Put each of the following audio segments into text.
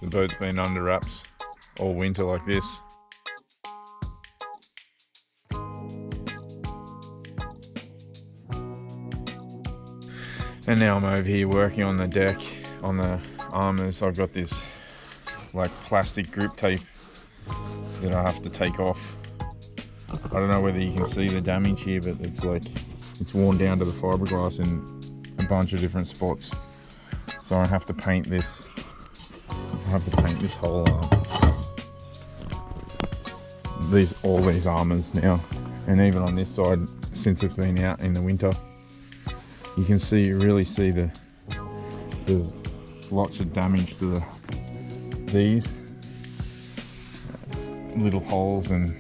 The boat's been under wraps all winter like this. And now I'm over here working on the deck, on the armors. I've got this like plastic grip tape that I have to take off. I don't know whether you can see the damage here, but it's worn down to the fiberglass in a bunch of different spots. So I have to paint this. I have to paint this whole all these armors now, and even on this side, since it's been out in the winter. You can see, really see there's lots of damage to these little holes and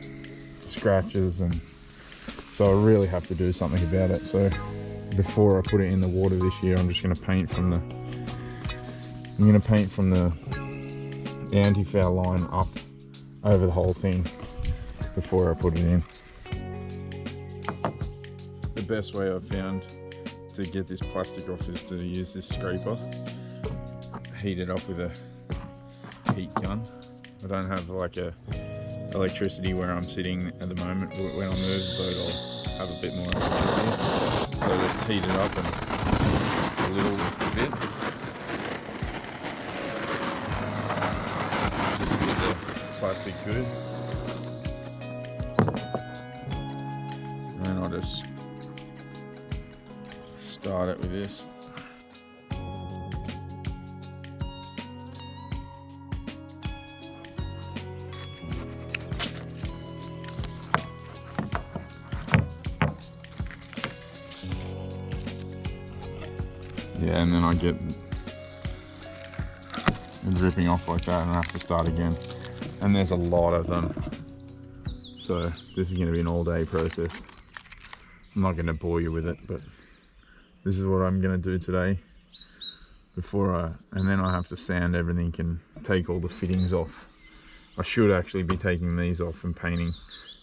scratches, and so I really have to do something about it. So before I put it in the water this year, I'm just going to paint from the anti-foul line up over the whole thing before I put it in. The best way I've found to get this plastic off is to use this scraper, heat it up with a heat gun. I don't have like a electricity where I'm sitting at the moment. When I move the boat, I'll have a bit more electricity. So just heat it up and a little bit. Just get the plastic good. And then I'll just start it with this. Yeah, and then I get it dripping off like that, and I have to start again. And there's a lot of them, so this is going to be an all-day process. I'm not going to bore you with it, but this is what I'm going to do today and then I have to sand everything and take all the fittings off. I should actually be taking these off and painting,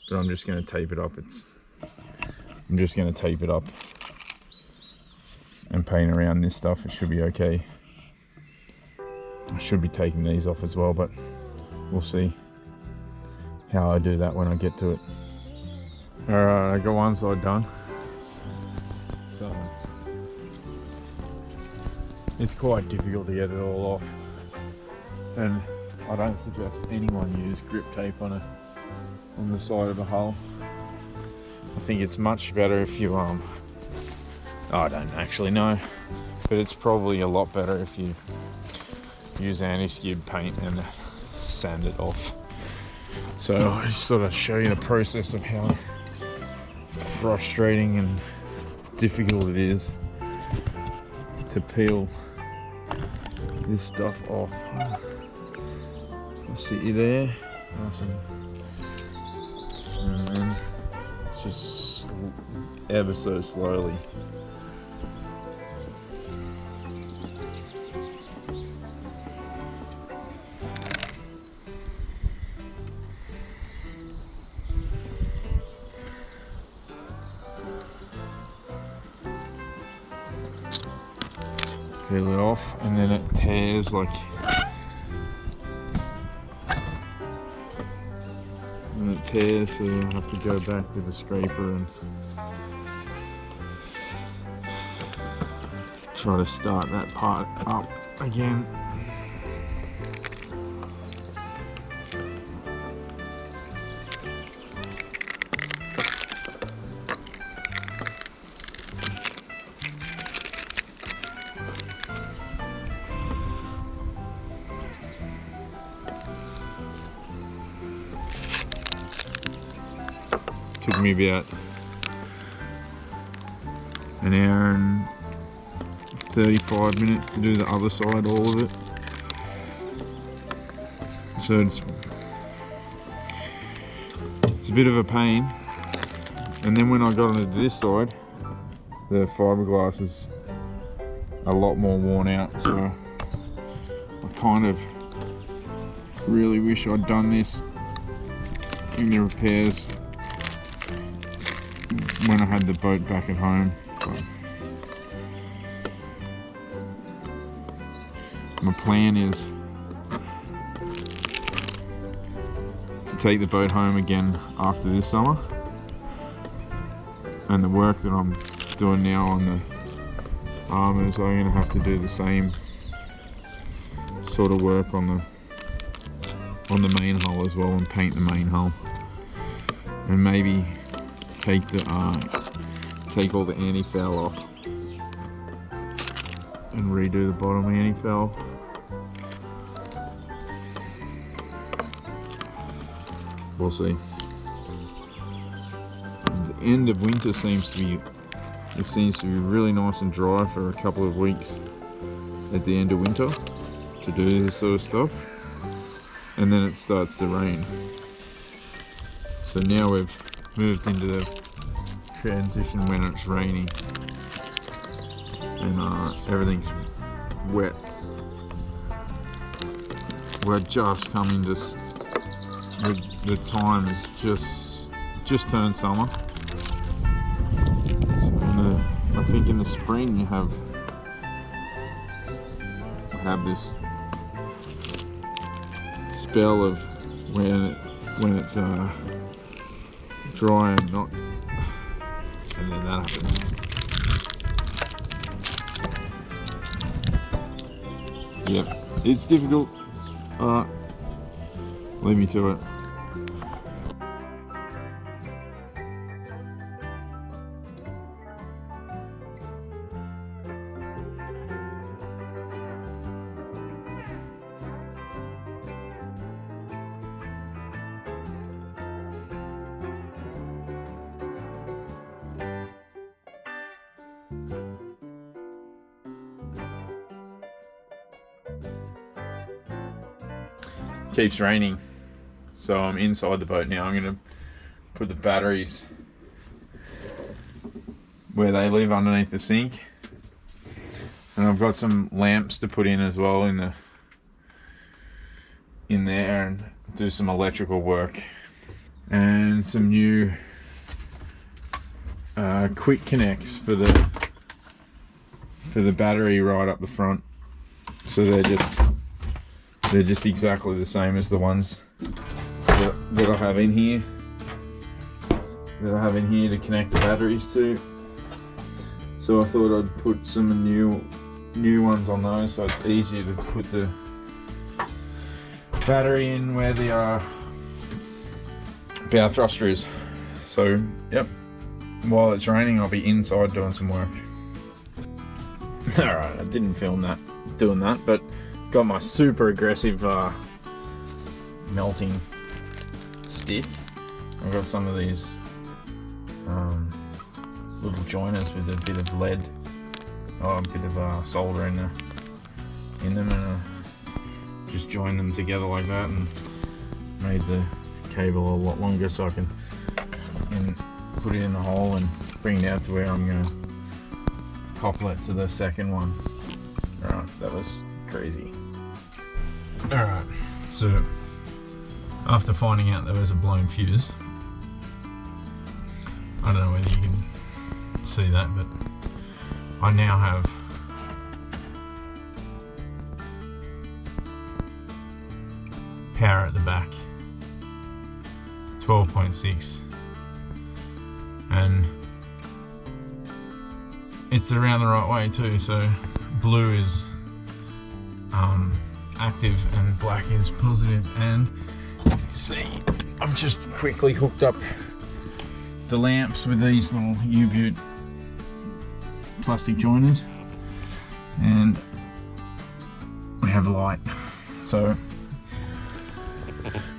but I'm just going to tape it up. I'm just going to tape it up and paint around this stuff. It should be okay. I should be taking these off as well, but we'll see how I do that when I get to it. Alright, I got one side done. So it's quite difficult to get it all off, and I don't suggest anyone use grip tape on the side of a hull. I think it's much better if you I don't actually know, but it's probably a lot better if you use anti-skid paint and sand it off. So I just sort of show you the process of how frustrating and difficult it is to peel this stuff off. I'll sit you there, awesome. And then just ever so slowly. Peel it off, and then it tears like, and it tears, so you have to go back with a scraper and try to start that part up again. Took me about an hour and 35 minutes to do the other side, all of it. So it's a bit of a pain. And then when I got onto this side, the fiberglass is a lot more worn out, so I kind of really wish I'd done this in the repairs when I had the boat back at home. But my plan is take the boat home again after this summer, and the work that I'm doing now on the armors, I'm going to have to do the same sort of work on the main hull as well, and paint the main hull, and maybe take all the anti-foul off and redo the bottom anti-foul. We'll see. The end of winter seems to be really nice and dry for a couple of weeks at the end of winter to do this sort of stuff, and then it starts to rain. So now we've moved into the transition when it's raining and everything's wet. We're just coming to the time is just turned summer. So I think in the spring you have this spell of when it's dry and not, and then that happens. Yep, it's difficult. Alright, leave me to it. Keeps raining, so I'm inside the boat now. I'm going to put the batteries where they live underneath the sink, and I've got some lamps to put in as well in there, and do some electrical work, and some new quick connects for the battery right up the front, so they're just exactly the same as the ones that I have in here. To connect the batteries to. So I thought I'd put some new ones on those, so it's easier to put the battery in where the bow thruster is. So yep, while it's raining, I'll be inside doing some work. Alright, I didn't film doing that, but got my super aggressive melting stick. I've got some of these little joiners with a bit of lead, a bit of solder in them, and just joined them together like that, and made the cable a lot longer so I can put it in the hole and bring it out to where I'm going to couple it to the second one. Alright, that was crazy. Alright, so after finding out there was a blown fuse, I don't know whether you can see that, but I now have power at the back, 12.6, and it's around the right way too, so blue is active and black is positive. And if you see, I've just quickly hooked up the lamps with these little U-boot plastic joiners, and we have light. So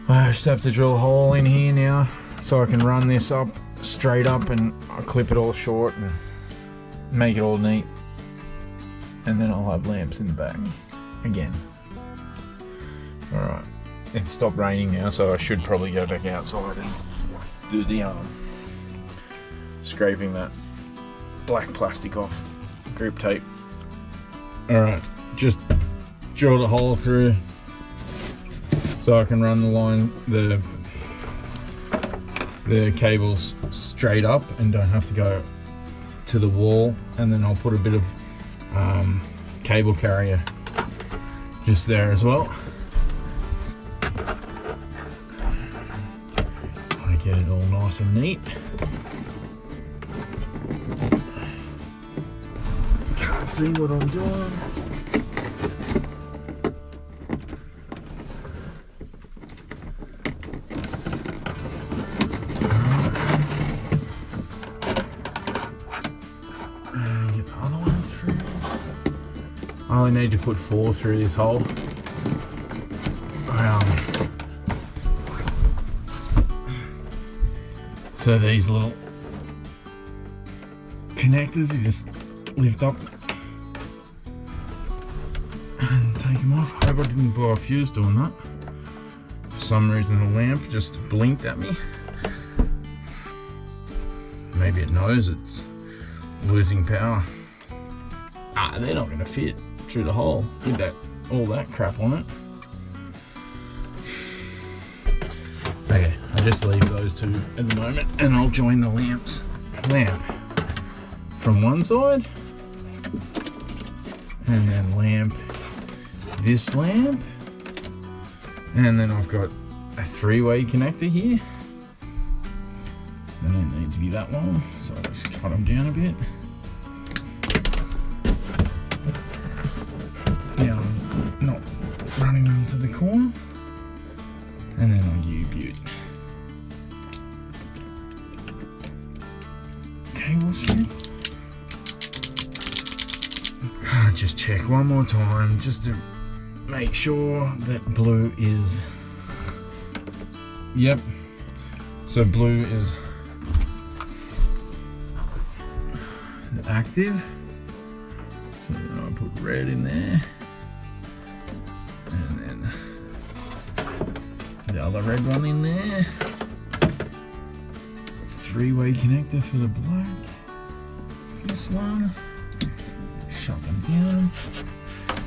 I just have to drill a hole in here now so I can run this up straight up, and I'll clip it all short and make it all neat, and then I'll have lamps in the back again. Alright, it stopped raining now, so I should probably go back outside and do the scraping that black plastic off, grip tape. Alright, just drilled a hole through so I can run the line, the cables straight up and don't have to go to the wall, and then I'll put a bit of cable carrier just there as well. get it all nice and neat. Can't see what I'm doing. And get the other one through. I only need to put 4 through this hole. So these little connectors, you just lift up and take them off. I hope I didn't blow a fuse doing that. For some reason the lamp just blinked at me. Maybe it knows it's losing power. They're not going to fit through the hole with that all that crap on it. Okay, I just leave those two at the moment, and I'll join the lamp from one side, and then lamp this lamp, and then I've got a 3-way connector here. They don't need to be that long, so I'll just cut them down a bit. Now I'm not running them to the corner, and then I'll U-butte. Cable strip. Just check one more time just to make sure that blue is, yep, so blue is active, so then I'll put red in there, and then the other red one in there. 3-way connector for the black. This one. Shut them down.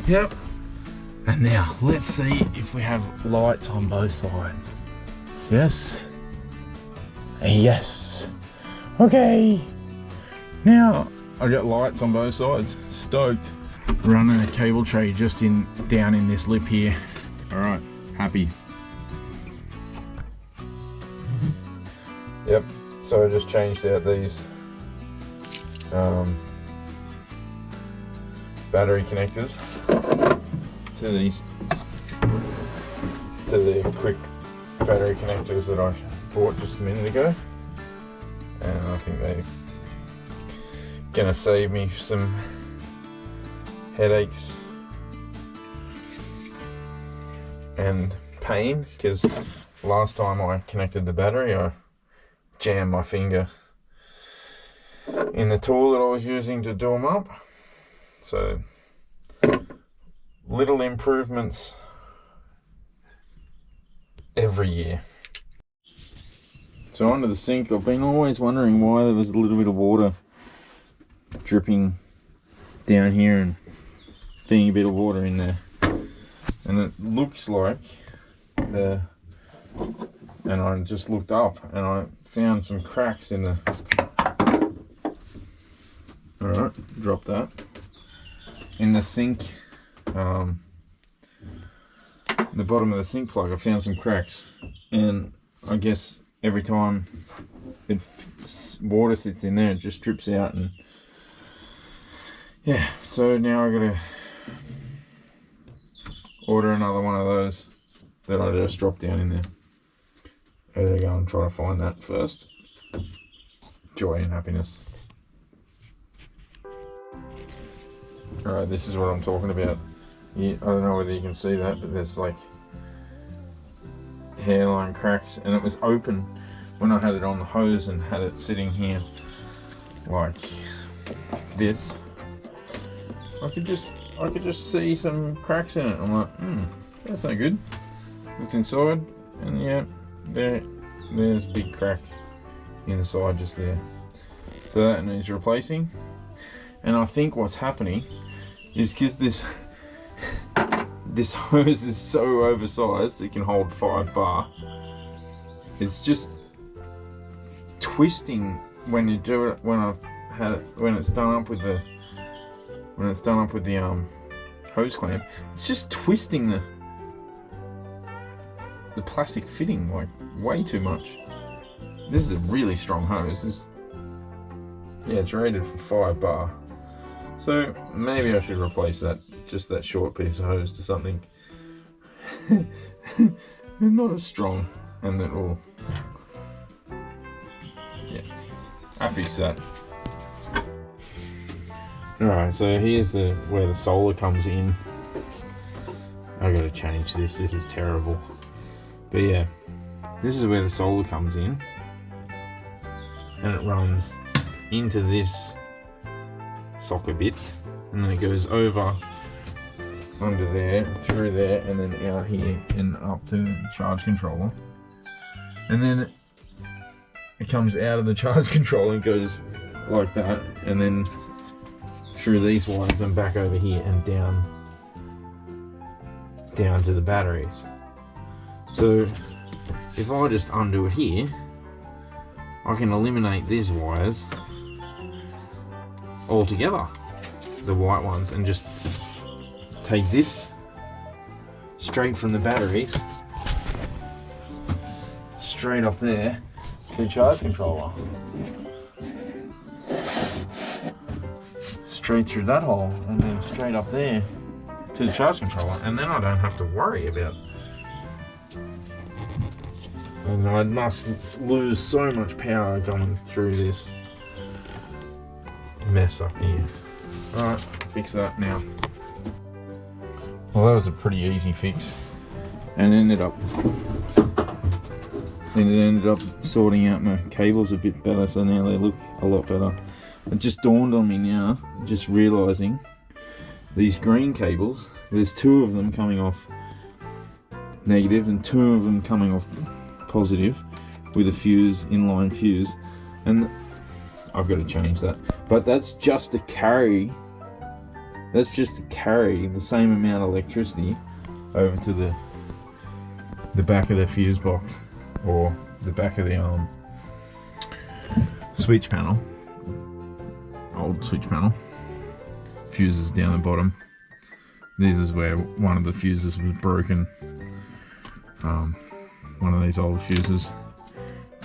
Yep. And now let's see if we have lights on both sides. Yes. Yes. Okay. Now I got lights on both sides. Stoked. Running a cable tray just down in this lip here. All right. Happy. Yep. So I just changed out these battery connectors to the quick battery connectors that I bought just a minute ago, and I think they're gonna save me some headaches and pain, because last time I connected the battery I jammed my finger in the tool that I was using to do them up. So little improvements every year. So onto the sink. I've been always wondering why there was a little bit of water dripping down here and being a bit of water in there, and it looks like and I just looked up and I found some cracks in the, alright, drop that, in the sink, the bottom of the sink plug. I found some cracks, and I guess every time water sits in there it just drips out, and yeah, so now I gotta order another one of those that I just dropped down in there. There we go, and try to find that first. Joy and happiness. Alright, this is what I'm talking about. I don't know whether you can see that, but there's like hairline cracks, and it was open when I had it on the hose and had it sitting here like this. I could just see some cracks in it. I'm like, that's no good. Looked inside, and yeah, there's a big crack in the side just there. So that needs replacing. And I think what's happening is because this hose is so oversized, it can hold 5 bar. It's just twisting when you do it. When it's done up with the hose clamp, it's just twisting the plastic fitting like way too much. This is a really strong hose. Yeah, it's rated for 5 bar. So maybe I should replace that, just that short piece of hose, to something not as strong, and that will, yeah, I fixed that. Alright, so here's where the solar comes in. I gotta change this is terrible. But yeah, this is where the solar comes in, and it runs into this socket bit, and then it goes over under there, through there, and then out here and up to the charge controller. And then it comes out of the charge controller and goes like that, and then through these wires and back over here and down to the batteries. So if I just undo it here, I can eliminate these wires altogether, the white ones, and just take this straight from the batteries straight up there to the charge controller, straight through that hole, and then straight up there to the charge controller, and then I don't have to worry about, and I must lose so much power going through this mess up here. Alright, fix that now. Well, that was a pretty easy fix, and it ended up sorting out my cables a bit better, so now they look a lot better. It just dawned on me now, just realising these green cables, there's 2 of them coming off negative and 2 of them coming off positive with a fuse, inline fuse, and I've got to change that. But that's just to carry the same amount of electricity over to the back of the fuse box, or the back of the switch panel, old switch panel. Fuses down the bottom. This is where one of the fuses was broken. One of these old fuses.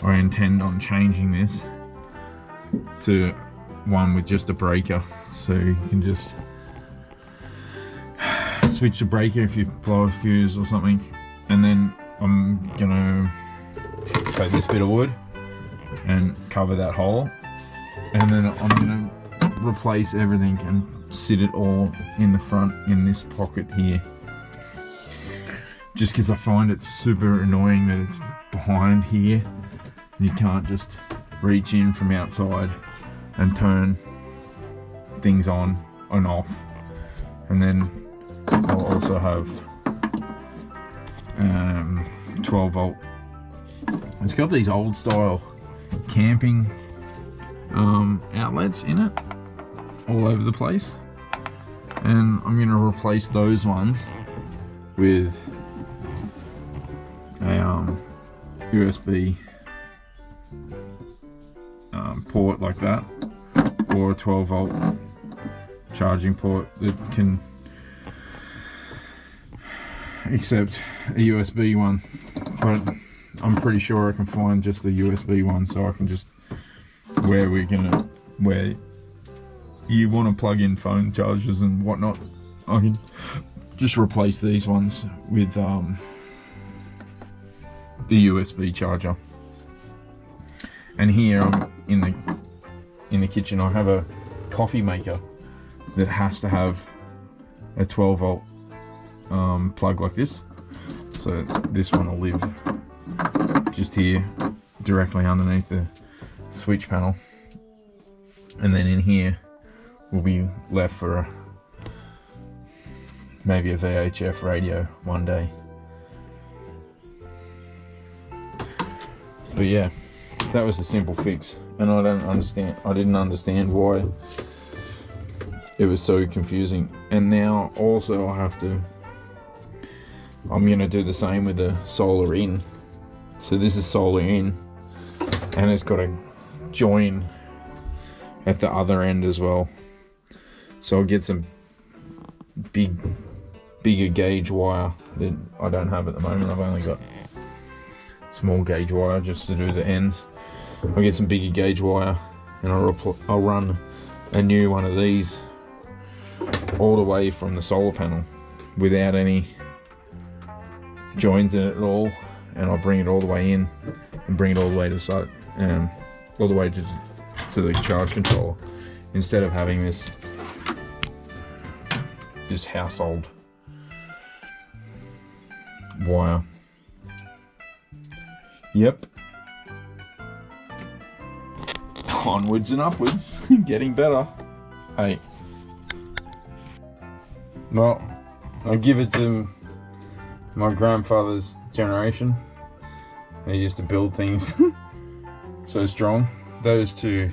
I intend on changing this to one with just a breaker, so you can just switch the breaker if you blow a fuse or something. And then I'm gonna take this bit of wood and cover that hole, and then I'm gonna replace everything and sit it all in the front in this pocket here, just because I find it super annoying that it's behind here. You can't just reach in from outside and turn things on and off. And then I'll also have 12 volt. It's got these old style camping outlets in it all over the place, and I'm going to replace those ones with a USB port like that, or a 12 volt charging port that can accept a USB one, but I'm pretty sure I can find just the USB one, so I can just, where you want to plug in phone chargers and whatnot, I can just replace these ones with the USB charger. And here I'm in the kitchen, I have a coffee maker that has to have a 12 volt plug like this, so this one will live just here directly underneath the switch panel, and then in here will be left for maybe a VHF radio one day. But yeah, that was a simple fix, and I didn't understand why it was so confusing. And now also I'm gonna do the same with the solar in. So this is solar in, and it's got a join at the other end as well. So I'll get some bigger gauge wire that I don't have at the moment. I've only got small gauge wire just to do the ends. I'll get some bigger gauge wire and I'll run a new one of these all the way from the solar panel without any joins in it at all, and I'll bring it all the way in and bring it all the way to the site, all the way to the charge controller, instead of having this household wire. Yep. Onwards and upwards, getting better. Hey. Well, I give it to my grandfather's generation. They used to build things so strong. Those two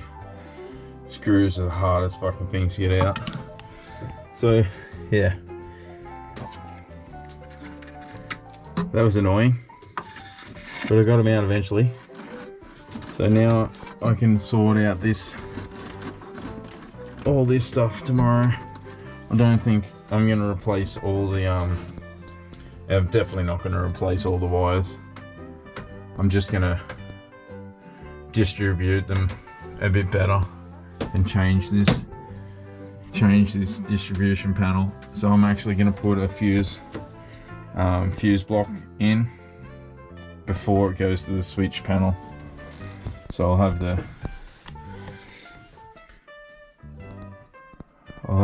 screws are the hardest fucking things to get out. So, yeah. That was annoying, but I got them out eventually. So now I can sort out all this stuff tomorrow. I don't think I'm gonna replace all the I'm definitely not gonna replace all the wires. I'm just gonna distribute them a bit better and change this distribution panel. So I'm actually gonna put a fuse block in before it goes to the switch panel. So I'll have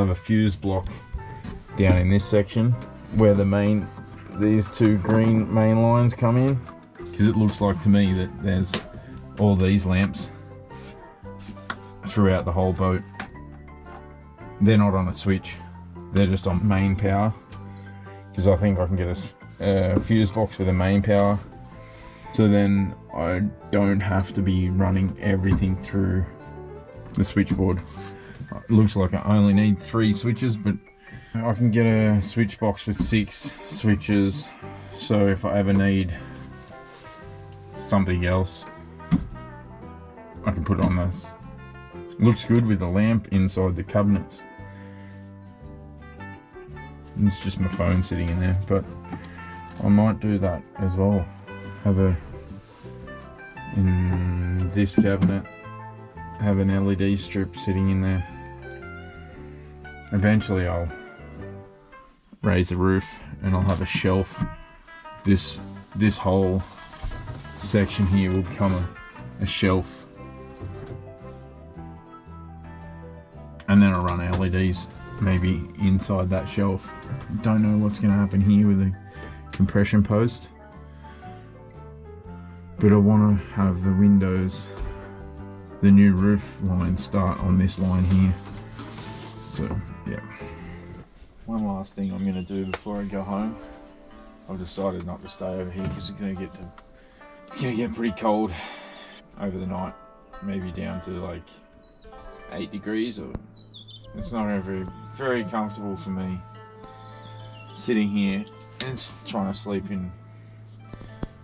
a fuse block down in this section where these two green main lines come in, because it looks like to me that there's all these lamps throughout the whole boat. They're not on a switch, they're just on main power, because I think I can get a fuse box with a main power, so then I don't have to be running everything through the switchboard. It looks like I only need 3 switches, but I can get a switch box with 6 switches, so if I ever need something else, I can put it on this. It looks good with the lamp inside the cabinets. It's just my phone sitting in there, but I might do that as well. Have in this cabinet, have an LED strip sitting in there. Eventually I'll raise the roof and I'll have a shelf. This whole section here will become a shelf, and then I'll run LEDs maybe inside that shelf. Don't know what's going to happen here with the compression post, but I want to have the windows, the new roof line start on this line here. So yeah. One last thing I'm going to do before I go home. I've decided not to stay over here because it's going to get pretty cold over the night, maybe down to like 8 degrees, or it's not going to be very comfortable for me sitting here and trying to sleep in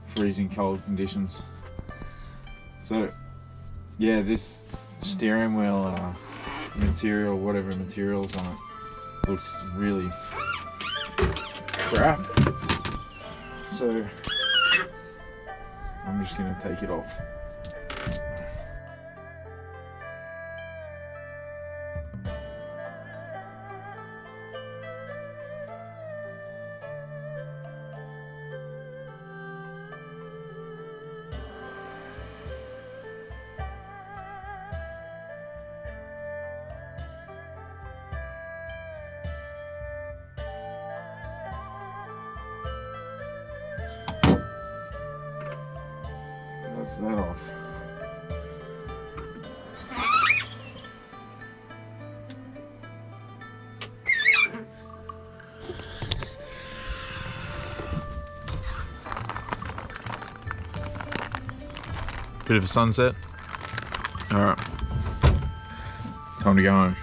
freezing cold conditions. So yeah, this steering wheel material, whatever material's on it, looks really crap. So I'm just going to take it off. That's that off. Bit of a sunset. Alright, time to go home.